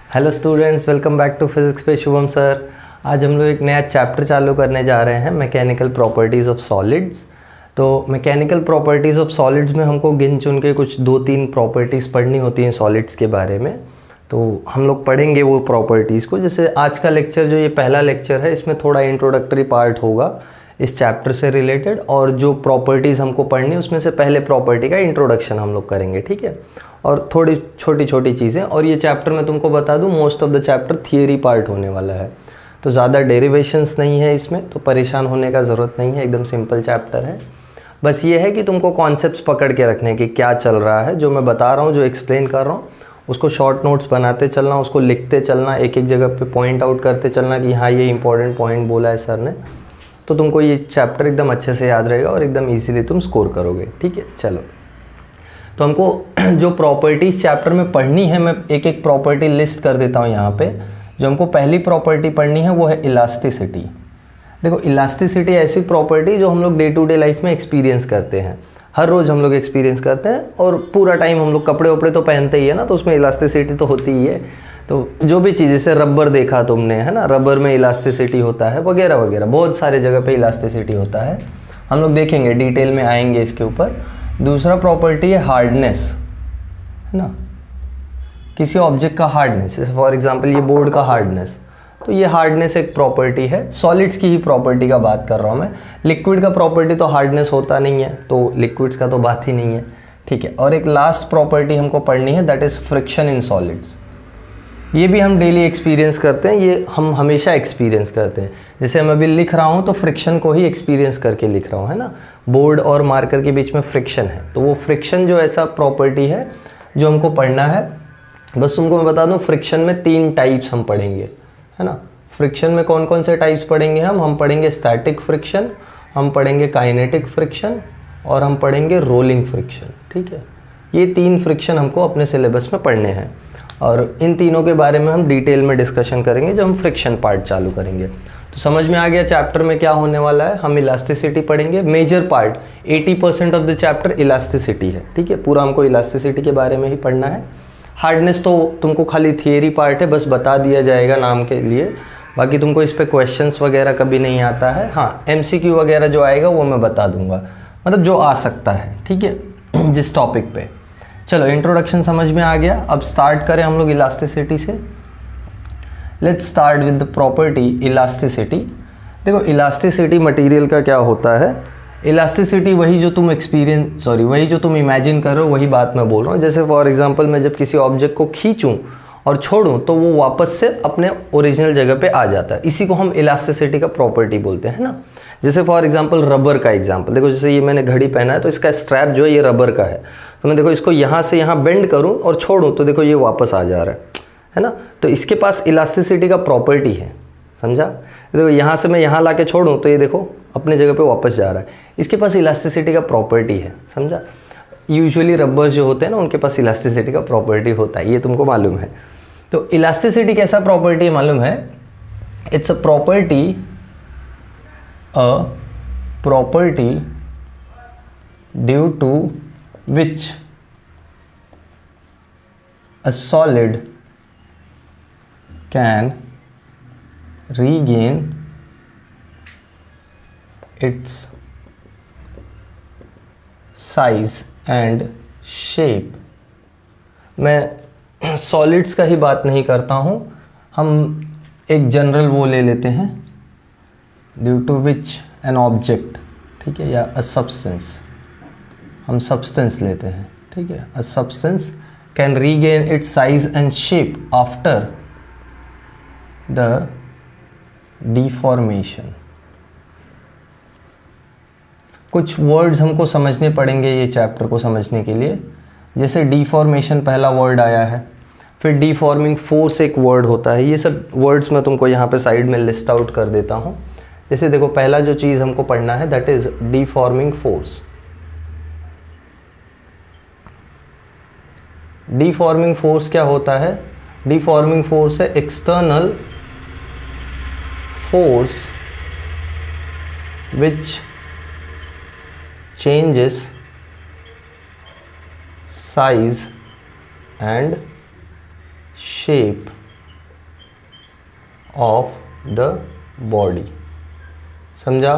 Hello students, welcome back to physics पे Shubham sir. आज हम लोग एक नया चैप्टर चालू करने जा रहे हैं, मैकेनिकल प्रॉपर्टीज़ ऑफ सॉलिड्स। तो मैकेनिकल प्रॉपर्टीज़ ऑफ सॉलिड्स में हमको गिन चुन के कुछ 2-3 प्रॉपर्टीज़ पढ़नी होती हैं सॉलिड्स के बारे में। तो हम लोग पढ़ेंगे वो प्रॉपर्टीज़ को। जैसे आज का लेक्चर जो ये पहला लेक्चर है, इसमें थोड़ा इंट्रोडक्टरी पार्ट होगा इस चैप्टर से रिलेटेड, और जो प्रॉपर्टीज़ हमको पढ़नी है उसमें से पहले प्रॉपर्टी का इंट्रोडक्शन हम लोग करेंगे, ठीक है। और थोड़ी छोटी छोटी चीज़ें, और ये चैप्टर मैं तुमको बता दूं most of the chapter theory part होने वाला है, तो ज़्यादा डेरिवेशंस नहीं है इसमें, तो परेशान होने का ज़रूरत नहीं है, एकदम सिंपल चैप्टर है। बस ये है कि तुमको कॉन्सेप्ट्स पकड़ के रखने कि क्या चल रहा है, जो मैं बता रहा हूँ, जो एक्सप्लेन कर रहा हूँ, उसको शॉर्ट नोट्स बनाते चलना, उसको लिखते चलना, एक एक जगह पे पॉइंट आउट करते चलना कि हाँ ये इंपॉर्टेंट पॉइंट बोला है सर ने, तो तुमको ये चैप्टर एकदम अच्छे से याद रहेगा और एकदम ईजीली तुम स्कोर करोगे, ठीक है। चलो, तो हमको जो प्रॉपर्टीज़ चैप्टर में पढ़नी है, मैं एक एक प्रॉपर्टी लिस्ट कर देता हूँ यहाँ पे। जो हमको पहली प्रॉपर्टी पढ़नी है वो है इलास्टिसिटी। देखो, इलास्टिसिटी ऐसी प्रॉपर्टी जो हम लोग डे टू डे लाइफ में एक्सपीरियंस करते हैं, हर रोज़ हम लोग एक्सपीरियंस करते हैं, और पूरा टाइम हम लोग कपड़े वपड़े तो पहनते ही है ना, तो उसमें इलास्टिसिटी तो होती ही है। तो जो भी चीज़, जैसे रबर देखा तुमने, है ना, रबर में इलास्टिसिटी होता है, वगैरह वगैरह, बहुत सारे जगह पे इलास्टिसिटी होता है। हम लोग देखेंगे, डिटेल में आएंगे इसके ऊपर। दूसरा प्रॉपर्टी है हार्डनेस, है ना, किसी ऑब्जेक्ट का हार्डनेस, जैसे फॉर एग्जांपल ये बोर्ड का हार्डनेस, तो ये हार्डनेस एक प्रॉपर्टी है। सॉलिड्स की ही प्रॉपर्टी का बात कर रहा हूँ मैं, लिक्विड का प्रॉपर्टी तो हार्डनेस होता नहीं है, तो लिक्विड्स का तो बात ही नहीं है, ठीक है। और एक लास्ट प्रॉपर्टी हमको पढ़नी है, that is friction in solids. ये भी हम डेली एक्सपीरियंस करते हैं, ये हम हमेशा एक्सपीरियंस करते हैं। जैसे मैं अभी लिख रहा हूँ तो फ्रिक्शन को ही एक्सपीरियंस करके लिख रहा हूँ, है ना, बोर्ड और मार्कर के बीच में फ्रिक्शन है, तो वो फ्रिक्शन जो ऐसा प्रॉपर्टी है जो हमको पढ़ना है। बस तुमको मैं बता दूँ, फ्रिक्शन में 3 टाइप्स हम पढ़ेंगे, है ना। फ्रिक्शन में कौन कौन से टाइप्स पढ़ेंगे हम पढ़ेंगे स्टैटिक फ्रिक्शन, हम पढ़ेंगे काइनेटिक फ्रिक्शन, और हम पढ़ेंगे रोलिंग फ्रिक्शन, ठीक है। ये 3 फ्रिक्शन हमको अपने सिलेबस में पढ़ने हैं, और इन तीनों के बारे में हम डिटेल में डिस्कशन करेंगे जब हम फ्रिक्शन पार्ट चालू करेंगे। तो समझ में आ गया चैप्टर में क्या होने वाला है। हम इलास्टिसिटी पढ़ेंगे, major part 80% of the chapter elasticity है, ठीक है, पूरा हमको इलास्टिसिटी के बारे में ही पढ़ना है। हार्डनेस तो तुमको खाली थियरी पार्ट है, बस बता दिया जाएगा नाम के लिए, बाकी तुमको इस पर क्वेश्चंस वगैरह कभी नहीं आता है। हाँ, MCQ वगैरह जो आएगा वो मैं बता दूंगा, मतलब जो आ सकता है, ठीक है, जिस टॉपिक पे। चलो, इंट्रोडक्शन समझ में आ गया। अब स्टार्ट करें हम लोग इलास्टिसिटी से। Let's start with the property elasticity. देखो, इलास्टिसिटी मटेरियल का क्या होता है। इलास्टिसिटी वही जो तुम वही जो तुम इमेजिन कर रहे हो, वही बात मैं बोल रहा हूँ। जैसे फॉर एग्जांपल, मैं जब किसी ऑब्जेक्ट को खींचूँ और छोड़ूँ तो वो वापस से अपने ओरिजिनल जगह पे आ जाता है, इसी को हम इलास्टिसिटी का प्रॉपर्टी बोलते हैं ना। जैसे फॉर एग्जांपल रबर का एग्जांपल देखो, जैसे ये मैंने घड़ी पहना है, तो इसका स्ट्रैप जो है ये रबर का है, तो मैं देखो इसको यहाँ से यहाँ बेंड करूँ और छोड़ूँ तो देखो ये वापस आ जा रहा है ना। तो इसके पास इलास्टिसिटी का प्रॉपर्टी है, समझा। देखो, यहाँ से मैं यहाँ ला के छोड़ूँ तो ये देखो अपने जगह पे वापस जा रहा है, इसके पास इलास्टिसिटी का प्रॉपर्टी है, समझा। यूजुअली रबर जो होते हैं ना, उनके पास इलास्टिसिटी का प्रॉपर्टी होता है, ये तुमको मालूम है। तो इलास्टिसिटी कैसा प्रॉपर्टी है मालूम है। It's a property due to which a solid can regain its size and shape। मैं सॉलिड्स का ही बात नहीं करता हूँ, हम एक जनरल वो ले लेते हैं, due to which an object, ठीक है, या अ सब्सटेंस, हम सब्सटेंस लेते हैं, ठीक है। A substance can regain it's size and shape after the deformation. कुछ वर्ड्स हमको समझने पड़ेंगे ये चैप्टर को समझने के लिए। जैसे डिफॉर्मेशन पहला वर्ड आया है, फिर डिफॉर्मिंग फोर्स एक वर्ड होता है। ये सब वर्ड्स मैं तुमको यहाँ पे साइड में लिस्ट आउट कर देता हूँ। जैसे देखो, पहला जो चीज़ हमको पढ़ना है that is deforming force. Deforming force क्या होता है। डिफॉर्मिंग फोर्स है external force which changes size and shape of the body. समझा?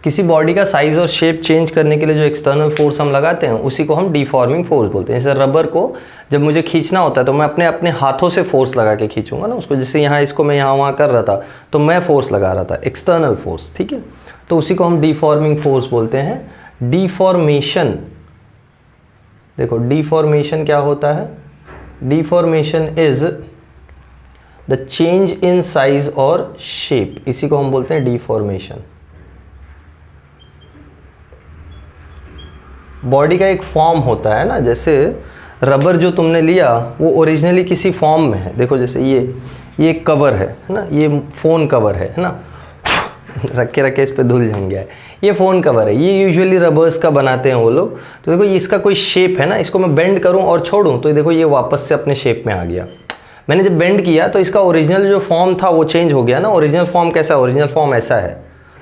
किसी बॉडी का साइज और शेप चेंज करने के लिए जो एक्सटर्नल फोर्स हम लगाते हैं उसी को हम डिफॉर्मिंग फोर्स बोलते हैं। जैसे रबर को जब मुझे खींचना होता है तो मैं अपने अपने हाथों से फोर्स लगा के खींचूंगा ना उसको, जैसे यहाँ इसको मैं यहाँ वहाँ कर रहा था तो मैं फोर्स लगा रहा था, एक्सटर्नल फोर्स, ठीक है। तो उसी को हम डिफॉर्मिंग फोर्स बोलते हैं। डिफॉर्मेशन, देखो डिफॉर्मेशन क्या होता है? Deformation is the change in size और शेप, इसी को हम बोलते हैं डिफॉर्मेशन। बॉडी का एक फॉर्म होता है ना, जैसे रबर जो तुमने लिया वो ओरिजिनली किसी फॉर्म में है। देखो जैसे ये एक कवर है ना, ये फ़ोन कवर है ना, रख के इस पे धुल जाएंगे। ये फ़ोन कवर है, ये यूजुअली रबर्स का बनाते हैं वो लोग। तो देखो ये इसका कोई शेप है ना, इसको मैं बेंड करूं और छोड़ूं तो देखो ये वापस से अपने शेप में आ गया। मैंने जब बेंड किया तो इसका ओरिजिनल जो फॉर्म था वो चेंज हो गया ना। ओरिजिनल फॉर्म कैसा है? ओरिजिनल फॉर्म ऐसा है।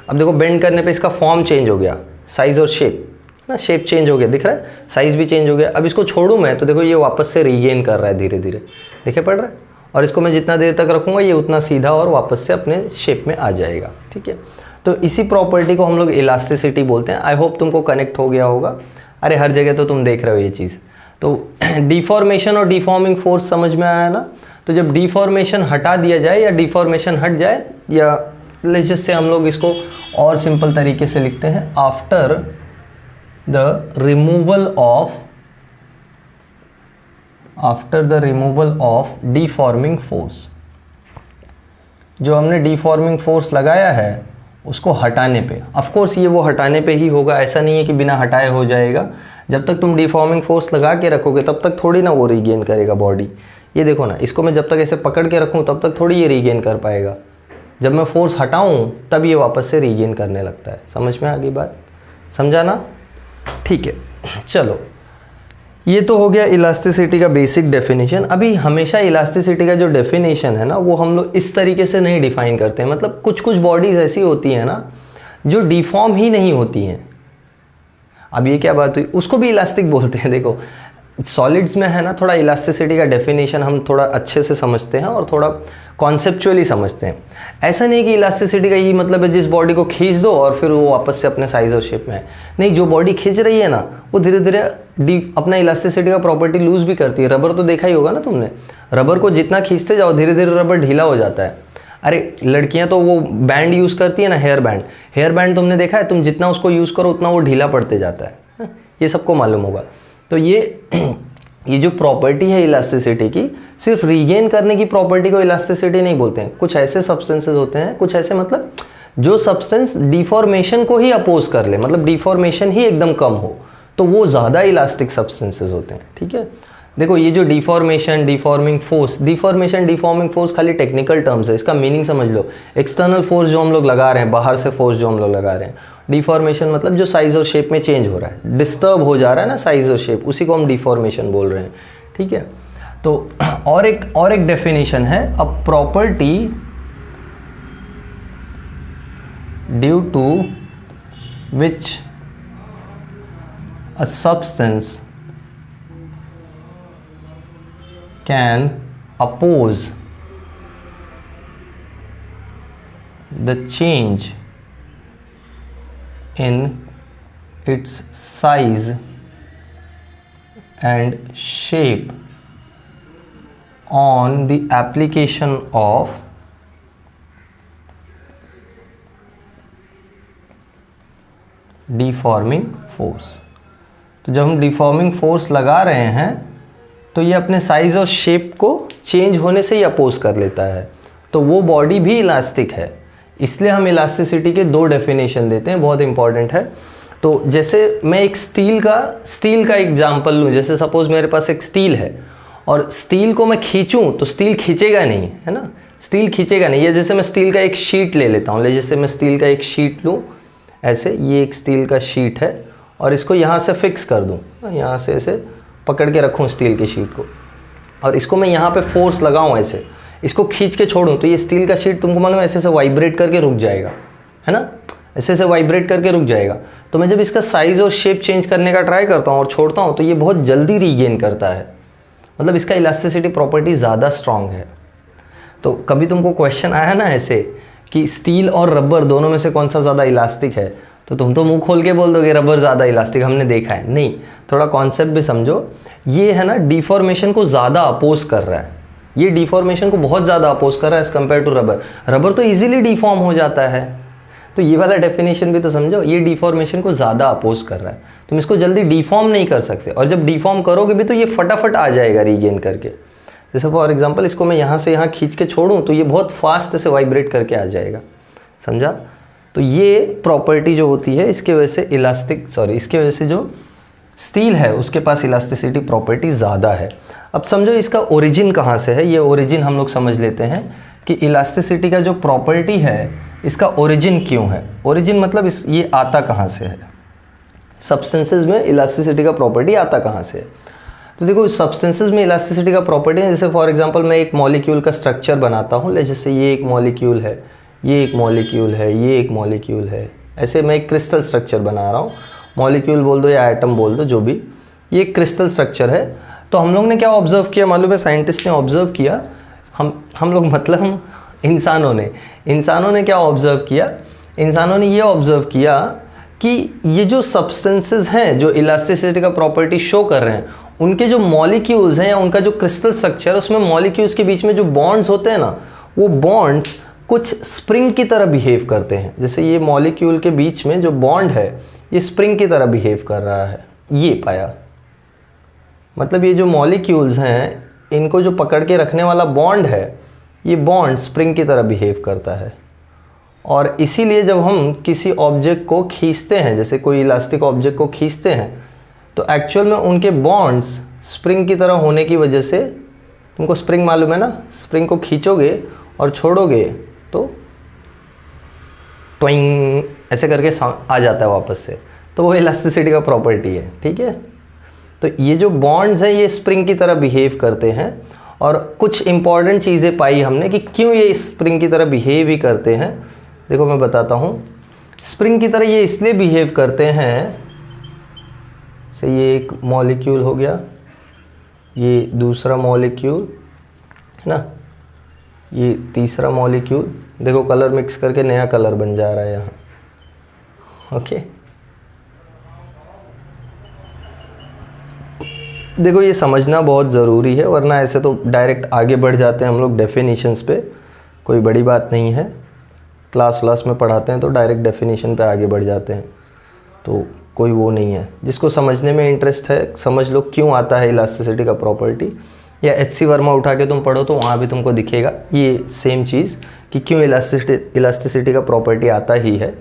अब देखो बेंड करने पे इसका फॉर्म चेंज हो गया, साइज़ और शेप ना, शेप चेंज हो गया, दिख रहा है, साइज़ भी चेंज हो गया। अब इसको छोड़ूं मैं तो देखो ये वापस से रीगेन कर रहा है धीरे धीरे, देखे पड़ रहा है। और इसको मैं जितना देर तक रखूँगा ये उतना सीधा और वापस से अपने शेप में आ जाएगा, ठीक है। तो इसी प्रॉपर्टी को हम लोग इलास्टिसिटी बोलते हैं। आई होप तुमको कनेक्ट हो गया होगा। अरे हर जगह तो तुम देख रहे हो ये चीज़। तो डिफॉर्मेशन और डिफॉर्मिंग फोर्स समझ में आया ना। तो जब डिफॉर्मेशन हटा दिया जाए या डिफॉर्मेशन हट जाए, या जिससे हम लोग इसको और सिंपल तरीके से लिखते हैं, after the removal of deforming force, जो हमने डिफॉर्मिंग फोर्स लगाया है उसको हटाने पे, ऑफ कोर्स ये वो हटाने पे ही होगा, ऐसा नहीं है कि बिना हटाए हो जाएगा। जब तक तुम डिफॉर्मिंग फोर्स लगा के रखोगे तब तक थोड़ी ना वो रीगेन करेगा बॉडी। ये देखो ना, इसको मैं जब तक ऐसे पकड़ के रखूँ तब तक थोड़ी ये रीगेन कर पाएगा। जब मैं फोर्स हटाऊँ तब ये वापस से रीगेन करने लगता है। समझ में आ गई बात? समझा ना? ठीक है, चलो ये तो हो गया इलास्टिसिटी का बेसिक डेफिनेशन। अभी हमेशा इलास्टिसिटी का जो डेफिनेशन है ना वो हम लोग इस तरीके से नहीं डिफाइन करते हैं। मतलब कुछ कुछ बॉडीज़ ऐसी होती हैं ना जो डिफॉर्म ही नहीं होती हैं। अब ये क्या बात हुई, उसको भी इलास्टिक बोलते हैं। देखो सॉलिड्स में है ना थोड़ा इलास्टिसिटी का डेफिनेशन हम थोड़ा अच्छे से समझते हैं और थोड़ा कॉन्सेप्चुअली समझते हैं। ऐसा नहीं कि इलास्टिसिटी का ये मतलब है जिस बॉडी को खींच दो और फिर वो वापस से अपने साइज और शेप में है। नहीं, जो बॉडी खींच रही है ना वो धीरे धीरे अपना इलास्टिसिटी का प्रॉपर्टी लूज भी करती है। रबर तो देखा ही होगा ना तुमने, रबर को जितना खींचते जाओ धीरे धीरे रबर ढीला हो जाता है। अरे लड़कियां तो वो बैंड यूज़ करती है ना, हेयर बैंड तुमने देखा है, तुम जितना उसको यूज़ करो उतना वो ढीला पड़ते जाता है। ये सबको मालूम होगा। तो ये जो प्रॉपर्टी है इलास्टिसिटी की, सिर्फ रीगेन करने की प्रॉपर्टी को इलास्टिसिटी नहीं बोलते हैं। कुछ ऐसे सब्सटेंसेस होते हैं, कुछ ऐसे मतलब जो सब्सटेंस डिफॉर्मेशन को ही अपोज कर ले, मतलब डिफॉर्मेशन ही एकदम कम हो, तो वो ज़्यादा इलास्टिक सब्सटेंसेस होते हैं, ठीक है। देखो ये जो डिफॉर्मिंग फोर्स खाली टेक्निकल टर्म्स है, इसका मीनिंग समझ लो। एक्सटर्नल फोर्स जो हम लोग लगा रहे हैं, बाहर से फोर्स जो हम लोग लगा रहे हैं। डिफॉर्मेशन मतलब जो साइज और शेप में चेंज हो रहा है, डिस्टर्ब हो जा रहा है ना साइज और शेप, उसी को हम डिफॉर्मेशन बोल रहे हैं, ठीक है। तो और एक डेफिनेशन है, a property due to which a substance can oppose the change in its size and shape on the application of deforming force। तो जब हम डिफॉर्मिंग फोर्स लगा रहे हैं तो ये अपने साइज और शेप को चेंज होने से ही अपोज कर लेता है, तो वो बॉडी भी इलास्टिक है। इसलिए हम इलास्टिसिटी के दो डेफिनेशन देते हैं, बहुत इंपॉर्टेंट है। तो जैसे मैं एक स्टील का एग्जांपल लूँ, जैसे सपोज मेरे पास एक स्टील है और स्टील को मैं खींचूँ तो स्टील खींचेगा नहीं, है ना, स्टील खींचेगा नहीं। ये जैसे मैं स्टील का एक शीट ले लेता हूँ, जैसे मैं स्टील का एक शीट लूँ ऐसे, ये एक स्टील का शीट है और इसको यहाँ से फिक्स कर दूँ, यहाँ से ऐसे पकड़ के रखूँ स्टील की शीट को, और इसको मैं यहाँ पे फोर्स लगाऊँ ऐसे, इसको खींच के छोड़ूँ तो ये स्टील का शीट तुमको मालूम है ऐसे से वाइब्रेट करके रुक जाएगा, है ना, ऐसे से वाइब्रेट करके रुक जाएगा। तो मैं जब इसका साइज़ और शेप चेंज करने का ट्राई करता हूँ और छोड़ता हूँ तो ये बहुत जल्दी रीगेन करता है, मतलब इसका इलास्टिसिटी प्रॉपर्टी ज़्यादा स्ट्रॉन्ग है। तो कभी तुमको क्वेश्चन आया ना ऐसे कि स्टील और रबर दोनों में से कौन सा ज़्यादा इलास्टिक है, तो तुम तो मुंह खोल के बोल दोगे रबर ज़्यादा इलास्टिक, हमने देखा है। नहीं, थोड़ा कॉन्सेप्ट भी समझो। ये है ना डिफॉर्मेशन को ज़्यादा अपोज कर रहा है, ये डिफॉर्मेशन को बहुत ज़्यादा अपोज कर रहा है as compare to rubber. Rubber तो ईजिली डिफॉर्म हो जाता है। तो ये वाला डेफिनेशन भी तो समझो, ये डिफॉर्मेशन को ज़्यादा अपोज कर रहा है, तुम इसको जल्दी डिफॉर्म नहीं कर सकते, और जब डिफॉर्म करोगे भी तो ये फटाफट आ जाएगा रीगेन करके। जैसे फॉर एग्जांपल इसको मैं यहाँ से यहाँ खींच के छोड़ूँ तो ये बहुत फास्ट से वाइब्रेट करके आ जाएगा, समझा। तो ये प्रॉपर्टी जो होती है इसके वजह से इसके वजह से जो स्टील है उसके पास इलास्टिसिटी प्रॉपर्टी ज़्यादा है। अब समझो इसका ओरिजिन कहाँ से है, ये ओरिजिन हम लोग समझ लेते हैं कि इलास्टिसिटी का जो प्रॉपर्टी है इसका ओरिजिन क्यों है। ओरिजिन मतलब ये आता कहाँ से है, सब्सटेंसेस में इलास्टिसिटी का प्रॉपर्टी आता कहाँ से है। तो देखो सब्सटेंसेस में इलास्टिसिटी का प्रॉपर्टी है, जैसे फॉर एग्जांपल मैं एक मॉलिक्यूल का स्ट्रक्चर बनाता हूँ, जैसे ये एक मॉलिक्यूल है, ये एक मॉलिक्यूल है, ये एक मॉलिक्यूल है, ऐसे मैं एक क्रिस्टल स्ट्रक्चर बना रहा हूँ। मॉलिक्यूल बोल दो या एटम बोल दो, जो भी, ये एक क्रिस्टल स्ट्रक्चर है। तो हम लोग ने क्या ऑब्जर्व किया मालूम है, साइंटिस्ट ने ऑब्जर्व किया, हम लोग मतलब हम इंसानों ने क्या ऑब्जर्व किया, इंसानों ने ये ऑब्जर्व किया कि ये जो सब्सटेंसेस हैं जो इलास्टिसिटी का प्रॉपर्टी शो कर रहे हैं, उनके जो मॉलिक्यूल्स हैं या उनका जो क्रिस्टल स्ट्रक्चर है उसमें मॉलिक्यूल्स के बीच में जो बॉन्ड्स होते हैं ना, वो बॉन्ड्स कुछ स्प्रिंग की तरह बिहेव करते हैं। जैसे ये मॉलिक्यूल के बीच में जो बॉन्ड है ये स्प्रिंग की तरह बिहेव कर रहा है, ये पाया। मतलब ये जो मॉलिक्यूल्स हैं इनको जो पकड़ के रखने वाला बॉन्ड है, ये बॉन्ड स्प्रिंग की तरह बिहेव करता है। और इसीलिए जब हम किसी ऑब्जेक्ट को खींचते हैं, जैसे कोई इलास्टिक ऑब्जेक्ट को खींचते हैं, तो एक्चुअल में उनके बॉन्ड्स स्प्रिंग की तरह होने की वजह से, तुमको स्प्रिंग मालूम है ना, स्प्रिंग को खींचोगे और छोड़ोगे तो ट्विंग ऐसे करके आ जाता है वापस से, तो वो इलास्टिसिटी का प्रॉपर्टी है, ठीक है। तो ये जो बॉन्ड्स हैं ये स्प्रिंग की तरह बिहेव करते हैं। और कुछ इंपॉर्टेंट चीज़ें पाई हमने कि क्यों ये स्प्रिंग की तरह बिहेव ही करते हैं। देखो मैं बताता हूँ, स्प्रिंग की तरह ये इसलिए बिहेव करते हैं, से ये एक मॉलिक्यूल हो गया, ये दूसरा मॉलिक्यूल है ना, ये तीसरा मॉलिक्यूल, देखो कलर मिक्स करके नया कलर बन जा रहा है यहाँ, ओके। देखो ये समझना बहुत ज़रूरी है, वरना ऐसे तो डायरेक्ट आगे बढ़ जाते हैं हम लोग डेफिनेशंस पे, कोई बड़ी बात नहीं है। क्लास में पढ़ाते हैं तो डायरेक्ट डेफिनेशन पे आगे बढ़ जाते हैं, तो कोई वो नहीं है। जिसको समझने में इंटरेस्ट है समझ लो क्यों आता है इलास्टिसिटी का प्रॉपर्टी, या एच.सी. वर्मा उठा के तुम पढ़ो तो वहाँ भी तुमको दिखेगा ये सेम चीज़ कि क्यों इलास्टिसिटी का प्रॉपर्टी आता ही है।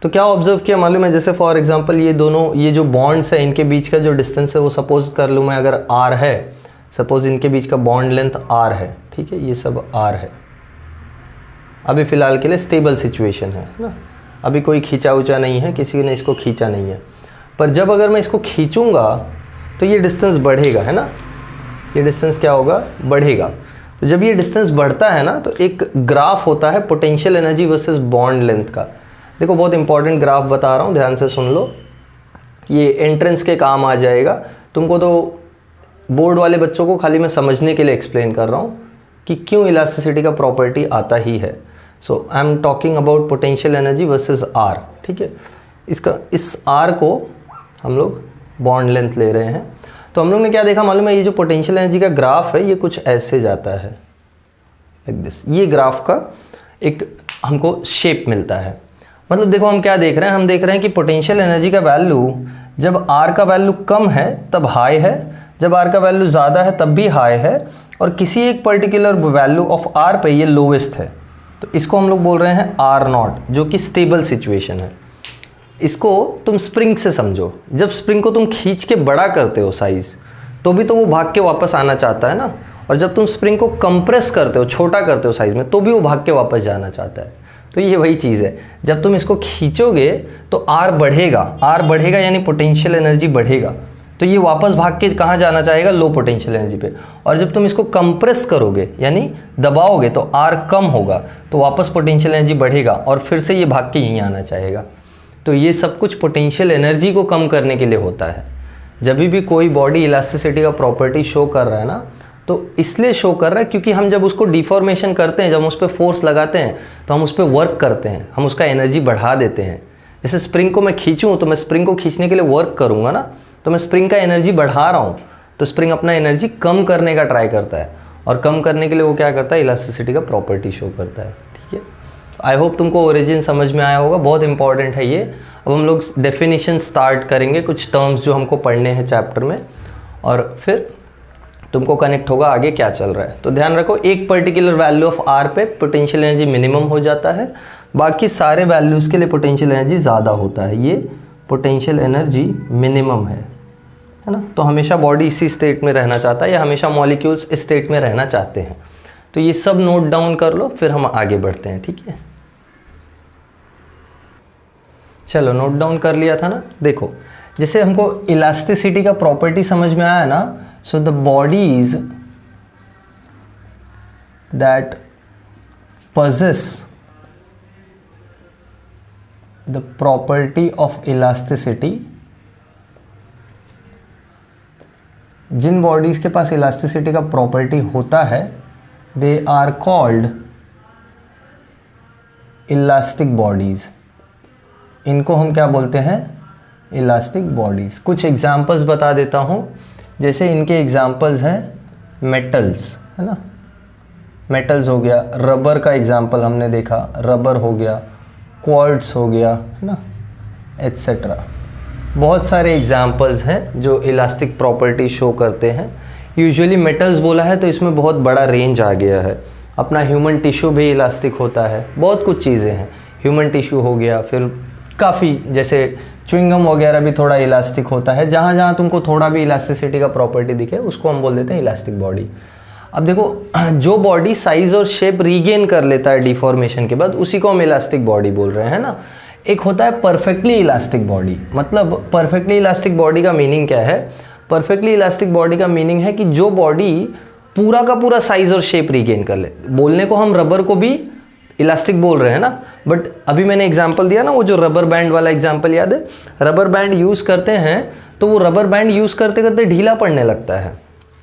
तो क्या ऑब्जर्व किया मालूम है, जैसे फॉर एग्जांपल ये दोनों, ये जो बॉन्ड्स है इनके बीच का जो डिस्टेंस है वो सपोज कर लूँ मैं अगर r है, सपोज इनके बीच का बॉन्ड लेंथ r है, ठीक है, ये सब r है। अभी फ़िलहाल के लिए स्टेबल सिचुएशन है ना, अभी कोई खींचा उचा नहीं है, किसी ने इसको खींचा नहीं है। पर जब अगर मैं इसको खींचूँगा तो ये डिस्टेंस बढ़ेगा, है ना, ये डिस्टेंस क्या होगा, बढ़ेगा। तो जब ये डिस्टेंस बढ़ता है ना तो एक ग्राफ होता है potential energy versus bond length का। देखो बहुत इंपॉर्टेंट ग्राफ बता रहा हूँ, ध्यान से सुन लो, ये एंट्रेंस के काम आ जाएगा। तुमको तो बोर्ड वाले बच्चों को खाली मैं समझने के लिए एक्सप्लेन कर रहा हूँ कि क्यों इलास्टिसिटी का प्रॉपर्टी आता ही है। So I am talking about potential energy versus R, ठीक है। इस आर को हम लोग बॉन्ड लेंथ ले रहे हैं। तो हम लोग ने क्या देखा मालूम है, ये जो पोटेंशियल एनर्जी का ग्राफ है ये कुछ ऐसे जाता है, लाइक दिस। ये ग्राफ का एक हमको शेप मिलता है। मतलब देखो हम क्या देख रहे हैं, हम देख रहे हैं कि पोटेंशियल एनर्जी का वैल्यू जब आर का वैल्यू कम है तब हाई है, जब आर का वैल्यू ज़्यादा है तब भी हाई है, और किसी एक पर्टिकुलर वैल्यू ऑफ आर पे ये लोवेस्ट है। तो इसको हम लोग बोल रहे हैं आर नॉट, जो कि स्टेबल सिचुएशन है। इसको तुम स्प्रिंग से समझो, जब स्प्रिंग को तुम खींच के बड़ा करते हो साइज, तो भी तो वो भाग के वापस आना चाहता है ना, और जब तुम स्प्रिंग को कंप्रेस करते हो, छोटा करते हो साइज में, तो भी वो भाग के वापस जाना चाहता है। तो ये वही चीज़ है, जब तुम इसको खींचोगे तो आर बढ़ेगा यानी पोटेंशियल एनर्जी बढ़ेगा, तो ये वापस भाग के कहाँ जाना चाहेगा, लो पोटेंशियल एनर्जी पे। और जब तुम इसको कंप्रेस करोगे यानी दबाओगे तो आर कम होगा, तो वापस पोटेंशियल एनर्जी बढ़ेगा और फिर से ये भाग के यहीं आना चाहेगा। तो ये सब कुछ पोटेंशियल एनर्जी को कम करने के लिए होता है। जब भी कोई बॉडी इलास्टिसिटी का प्रॉपर्टी शो कर रहा है ना, तो इसलिए शो कर रहा है क्योंकि हम जब उसको डिफॉर्मेशन करते हैं, जब हम उस पर फोर्स लगाते हैं तो हम उस पर वर्क करते हैं, हम उसका एनर्जी बढ़ा देते हैं। जैसे स्प्रिंग को मैं खींचूँ तो मैं स्प्रिंग को खींचने के लिए वर्क करूँगा ना, तो मैं स्प्रिंग का एनर्जी बढ़ा रहा हूँ, तो स्प्रिंग अपना एनर्जी कम करने का ट्राई करता है, और कम करने के लिए वो क्या करता है, इलास्टिसिटी का प्रॉपर्टी शो करता है। ठीक है, आई होप तुमको ओरिजिन समझ में आया होगा, बहुत इंपॉर्टेंट है ये। अब हम लोग डेफिनेशन स्टार्ट करेंगे, कुछ टर्म्स जो हमको पढ़ने हैं चैप्टर में, और फिर तुमको कनेक्ट होगा आगे क्या चल रहा है। तो ध्यान रखो, एक पर्टिकुलर वैल्यू ऑफ आर पे पोटेंशियल एनर्जी मिनिमम हो जाता है, बाकी सारे वैल्यूज़ के लिए पोटेंशियल एनर्जी ज़्यादा होता है। ये पोटेंशियल एनर्जी मिनिमम है ना। तो हमेशा बॉडी इसी स्टेट में रहना चाहता है, या हमेशा मॉलिक्यूल्स इस स्टेट में रहना चाहते हैं। तो ये सब नोट डाउन कर लो, फिर हम आगे बढ़ते हैं। ठीक है, चलो नोट डाउन कर लिया था ना। देखो, जैसे हमको इलास्टिसिटी का प्रॉपर्टी समझ में आया ना, so the bodies that possess the property of elasticity, जिन बॉडीज के पास इलास्टिसिटी का प्रॉपर्टी होता है, they are called elastic bodies. इनको हम क्या बोलते हैं, इलास्टिक बॉडीज। कुछ एग्जांपल्स बता देता हूँ, जैसे इनके एग्जांपल्स हैं मेटल्स, है ना। मेटल्स हो गया, रबर का एग्जांपल हमने देखा, रबर हो गया, क्वार्ट्स हो गया, है ना, एट्सेट्रा। बहुत सारे एग्जांपल्स हैं जो इलास्टिक प्रॉपर्टी शो करते हैं। यूजुअली मेटल्स बोला है तो इसमें बहुत बड़ा रेंज आ गया है। अपना ह्यूमन टिश्यू भी इलास्टिक होता है, बहुत कुछ चीज़ें हैं। ह्यूमन टिश्यू हो गया, फिर काफ़ी जैसे च्युइंगम वगैरह भी थोड़ा इलास्टिक होता है। जहाँ जहाँ तुमको थोड़ा भी इलास्टिसिटी का प्रॉपर्टी दिखे उसको हम बोल देते हैं इलास्टिक बॉडी। अब देखो, जो बॉडी साइज और शेप रीगेन कर लेता है डिफॉर्मेशन के बाद, उसी को हम इलास्टिक बॉडी बोल रहे हैं ना। एक होता है परफेक्टली इलास्टिक बॉडी। मतलब परफेक्टली इलास्टिक बॉडी का मीनिंग क्या है, परफेक्टली इलास्टिक बॉडी का मीनिंग है कि जो बॉडी पूरा का पूरा साइज और शेप रीगेन कर ले। बोलने को हम रबर को भी इलास्टिक बोल रहे हैं ना, बट अभी मैंने एग्जांपल दिया ना, वो जो रबर बैंड वाला एग्जांपल याद है। रबर बैंड यूज़ करते हैं तो वो रबर बैंड यूज़ करते करते ढीला पड़ने लगता है।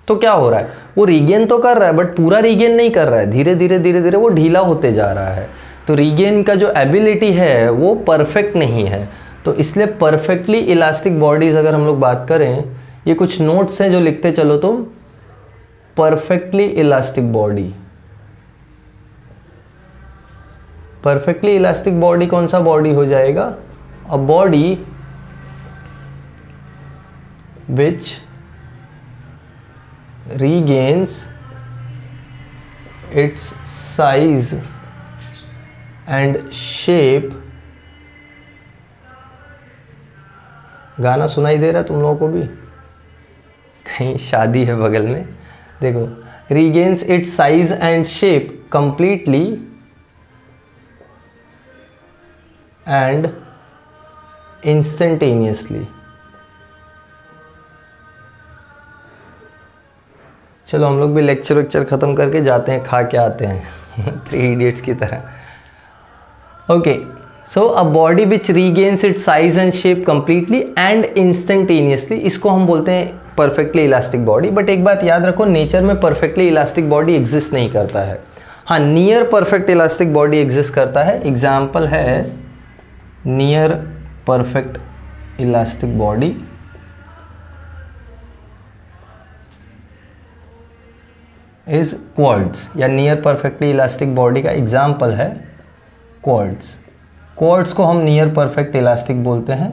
तो क्या हो रहा है, वो रीगेन तो कर रहा है बट पूरा रीगेन नहीं कर रहा है, धीरे धीरे वो ढीला होते जा रहा है। तो रीगेन का जो एबिलिटी है वो परफेक्ट नहीं है। तो इसलिए परफेक्टली इलास्टिक बॉडीज़ अगर हम लोग बात करें, ये कुछ नोट्स हैं जो लिखते चलो तुम। Perfectly elastic body, perfectly elastic body कौन सा बॉडी हो जाएगा, अ body which regains its size and shape। गाना सुनाई दे रहा है तुम लोगों को भी, कहीं शादी है बगल में। देखो, regains its size and shape completely and instantaneously। चलो हम लोग भी लेक्चर ख़त्म करके जाते हैं, खा के आते हैं 3 इडियट्स की तरह। Okay, so a body which regains its size and shape completely and instantaneously, इसको हम बोलते हैं परफेक्टली इलास्टिक बॉडी। बट एक बात याद रखो, नेचर में परफेक्टली इलास्टिक बॉडी एग्जिस्ट नहीं करता है। हाँ, near perfect elastic body exist करता है। एग्जाम्पल है near perfect elastic body is quartz, या नियर परफेक्टली इलास्टिक बॉडी का एग्जाम्पल है क्वार्ट्स। क्वार्ट्स को हम नियर परफेक्ट इलास्टिक बोलते हैं।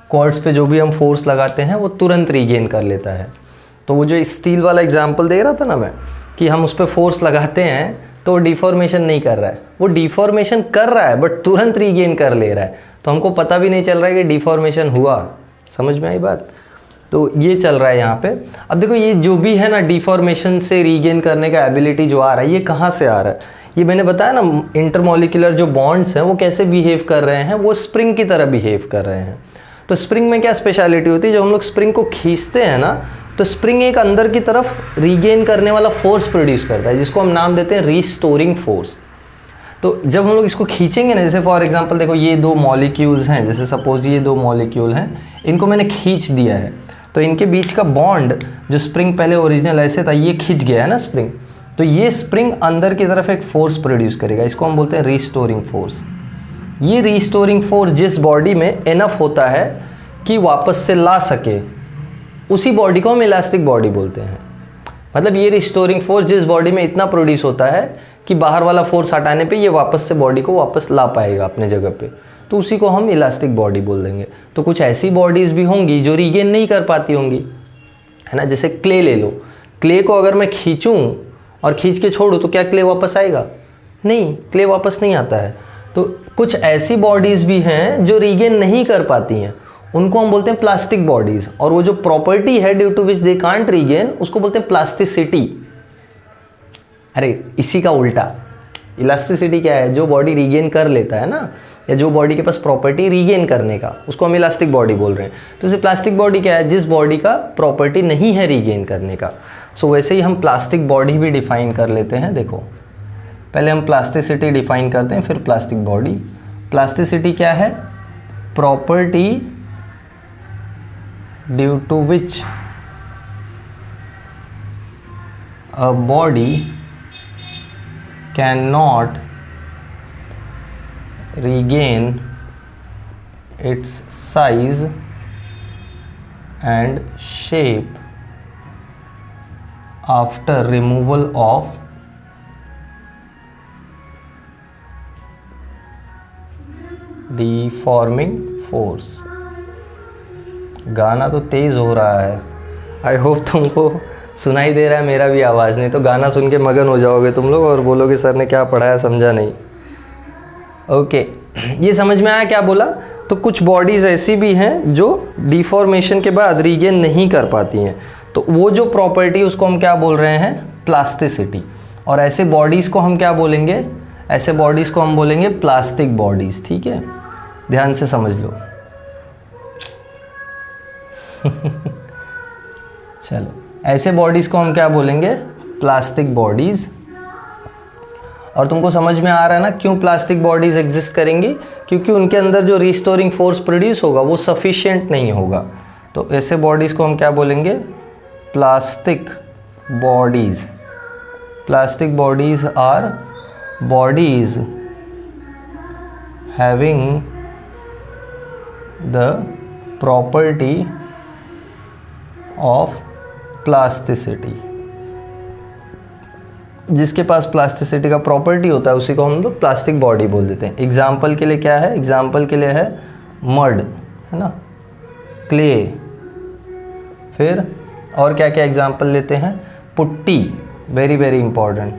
क्वार्ट्स पे जो भी हम फोर्स लगाते हैं वो तुरंत रीगेन कर लेता है। तो वो जो स्टील वाला एग्जाम्पल दे रहा था ना मैं, कि हम उस पर फोर्स लगाते हैं तो डिफॉर्मेशन नहीं कर रहा है, वो डिफॉर्मेशन कर रहा है बट तुरंत रीगेन कर ले रहा है। तो हमको पता भी नहीं चल रहा है कि डिफॉर्मेशन हुआ। समझ में आई बात? तो ये चल रहा है यहाँ पे। अब देखो, ये जो भी है ना डिफॉर्मेशन से रीगेन करने का एबिलिटी जो आ रहा है, ये कहाँ से आ रहा है? ये मैंने बताया ना, इंटरमॉलिक्यूलर जो बॉन्ड्स हैं वो कैसे बिहेव कर रहे हैं, वो स्प्रिंग की तरह बिहेव कर रहे हैं। तो स्प्रिंग में क्या स्पेशलिटी होती है, जब हम लोग स्प्रिंग को खींचते हैं ना, तो स्प्रिंग एक अंदर की तरफ रीगेन करने वाला फोर्स प्रोड्यूस करता है, जिसको हम नाम देते हैं रीस्टोरिंग फोर्स। तो जब हम लोग इसको खींचेंगे ना, जैसे फॉर एग्जांपल देखो, ये 2 मॉलिक्यूल्स हैं, जैसे सपोज ये 2 मॉलिक्यूल हैं, इनको मैंने खींच दिया है। तो इनके बीच का बॉन्ड जो स्प्रिंग पहले ओरिजिनल ऐसे था, ये खिंच गया है ना स्प्रिंग, तो ये स्प्रिंग अंदर की तरफ एक फोर्स प्रोड्यूस करेगा, इसको हम बोलते हैं रीस्टोरिंग फोर्स। ये रीस्टोरिंग फोर्स जिस बॉडी में इनफ होता है कि वापस से ला सके, उसी बॉडी को हम इलास्टिक बॉडी बोलते हैं। मतलब ये रिस्टोरिंग फोर्स जिस बॉडी में इतना प्रोड्यूस होता है कि बाहर वाला फोर्स हटाने पे ये वापस से बॉडी को वापस ला पाएगा अपने जगह पे, तो उसी को हम इलास्टिक बॉडी बोल देंगे। तो कुछ ऐसी बॉडीज़ भी होंगी जो रीगेन नहीं कर पाती होंगी, है ना। जैसे क्ले ले लो, क्ले को अगर मैं खींचूँ और खींच के छोड़ूँ तो क्या क्ले वापस आएगा? नहीं, क्ले वापस नहीं आता है। तो कुछ ऐसी बॉडीज़ भी हैं जो रीगेन नहीं कर पाती हैं, उनको हम बोलते हैं प्लास्टिक बॉडीज़। और वो जो प्रॉपर्टी है due to which they can't regain, उसको बोलते हैं प्लास्टिसिटी। अरे इसी का उल्टा, इलास्टिसिटी क्या है? जो बॉडी रीगेन कर लेता है ना, या जो बॉडी के पास प्रॉपर्टी रीगेन करने का, उसको हम इलास्टिक बॉडी बोल रहे हैं। तो जैसे प्लास्टिक बॉडी क्या है? जिस बॉडी का प्रॉपर्टी नहीं है रीगेन करने का। सो वैसे ही हम प्लास्टिक बॉडी भी डिफाइन कर लेते हैं। देखो, पहले हम प्लास्टिसिटी डिफाइन करते हैं, फिर प्लास्टिक बॉडी। प्लास्टिसिटी क्या है? Property due to which a body cannot regain its size and shape after removal of deforming force। गाना तो तेज हो रहा है, आई होप तुमको सुनाई दे रहा है मेरा भी आवाज़, नहीं तो गाना सुन के मगन हो जाओगे तुम लोग और बोलोगे सर ने क्या पढ़ाया समझा नहीं। ओके, ये समझ में आया क्या बोला? तो कुछ बॉडीज़ ऐसी भी हैं जो डिफॉर्मेशन के बाद रीगेन नहीं कर पाती हैं, तो वो जो प्रॉपर्टी उसको हम क्या बोल रहे हैं? प्लास्टिसिटी। और ऐसे बॉडीज़ को हम क्या बोलेंगे? ऐसे बॉडीज़ को हम बोलेंगे प्लास्टिक बॉडीज़। ठीक है, ध्यान से समझ लो। चलो, ऐसे बॉडीज़ को हम क्या बोलेंगे? Plastic bodies. और तुमको समझ में आ रहा है ना क्यों प्लास्टिक बॉडीज़ एग्जिस्ट करेंगी? क्योंकि उनके अंदर जो रिस्टोरिंग फोर्स प्रोड्यूस होगा वो सफिशिएंट नहीं होगा। तो ऐसे बॉडीज़ को हम क्या बोलेंगे? Plastic bodies. Plastic bodies are bodies having the property of plasticity. जिसके पास प्लास्टिसिटी का प्रॉपर्टी होता है उसी को हम लोग प्लास्टिक बॉडी बोल देते हैं। एग्जाम्पल के लिए क्या है? एग्जाम्पल के लिए है मड, है ना, क्ले, फिर और क्या क्या एग्जाम्पल लेते हैं? Putty, very very important,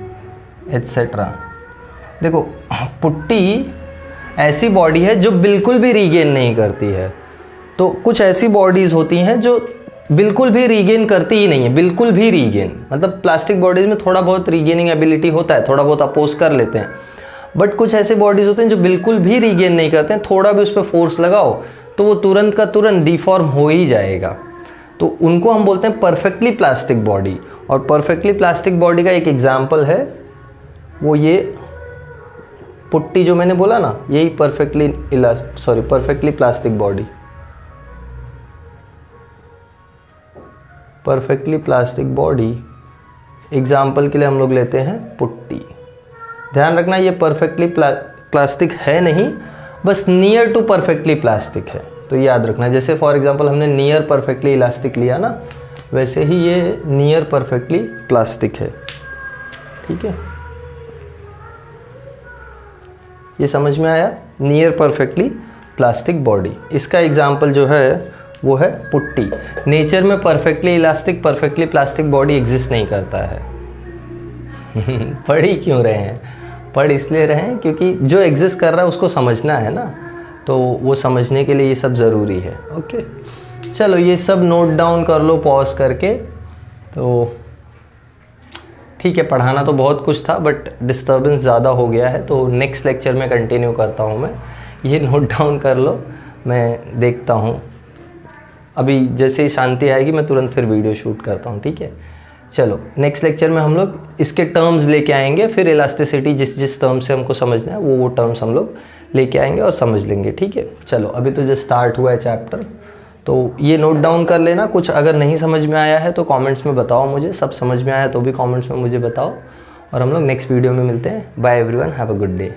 etcetera. देखो, पुट्टी ऐसी बॉडी है जो बिल्कुल भी रीगेन नहीं करती है। तो कुछ ऐसी बॉडीज़ होती हैं जो बिल्कुल भी रीगेन करती ही नहीं है, बिल्कुल भी रीगेन। मतलब प्लास्टिक बॉडीज़ में थोड़ा बहुत रीगेनिंग एबिलिटी होता है, थोड़ा बहुत अपोज कर लेते हैं, बट कुछ ऐसे बॉडीज़ होते हैं जो बिल्कुल भी रीगेन नहीं करते हैं। थोड़ा भी उस पर फोर्स लगाओ तो वो तुरंत का तुरंत डिफॉर्म हो ही जाएगा। तो उनको हम बोलते हैं परफेक्टली प्लास्टिक बॉडी। और परफेक्टली प्लास्टिक बॉडी का एक एग्जाम्पल है वो ये पुट्टी जो मैंने बोला ना, यही perfectly plastic body. Perfectly plastic body example के लिए हम लोग लेते हैं पुट्टी। ध्यान रखना ये परफेक्टली प्लास्टिक है नहीं, बस नियर टू परफेक्टली प्लास्टिक है, तो याद रखना। जैसे फॉर एग्जांपल हमने नियर परफेक्टली इलास्टिक लिया ना, वैसे ही ये नियर परफेक्टली प्लास्टिक है। ठीक है, ये समझ में आया? नियर परफेक्टली प्लास्टिक बॉडी, इसका एग्जाम्पल जो है वो है पुट्टी। नेचर में perfectly elastic perfectly plastic body exist नहीं करता है। पढ़ ही क्यों रहे हैं? पढ़ इसलिए रहे हैं क्योंकि जो एग्जिस्ट कर रहा है उसको समझना है ना, तो वो समझने के लिए ये सब ज़रूरी है। ओके, चलो ये सब नोट डाउन कर लो पॉज करके। तो ठीक है, पढ़ाना तो बहुत कुछ था बट डिस्टर्बेंस ज़्यादा हो गया है, तो नेक्स्ट लेक्चर में कंटिन्यू करता हूँ मैं। ये नोट डाउन कर लो, मैं देखता हूँ। अभी जैसे ही शांति आएगी मैं तुरंत फिर वीडियो शूट करता हूँ। ठीक है, चलो नेक्स्ट लेक्चर में हम लोग इसके टर्म्स लेके आएंगे, फिर इलास्टिसिटी जिस टर्म से हमको समझना है वो टर्म्स हम लोग लेके आएंगे और समझ लेंगे। ठीक है, चलो अभी तो जस्ट स्टार्ट हुआ है चैप्टर, तो तो ये नोट डाउन कर लेना। कुछ अगर नहीं समझ में आया है तो कमेंट्स में बताओ मुझे, सब समझ में आया तो भी कमेंट्स में मुझे बताओ, और हम लोग नेक्स्ट वीडियो में मिलते हैं। Bye everyone, have a good day.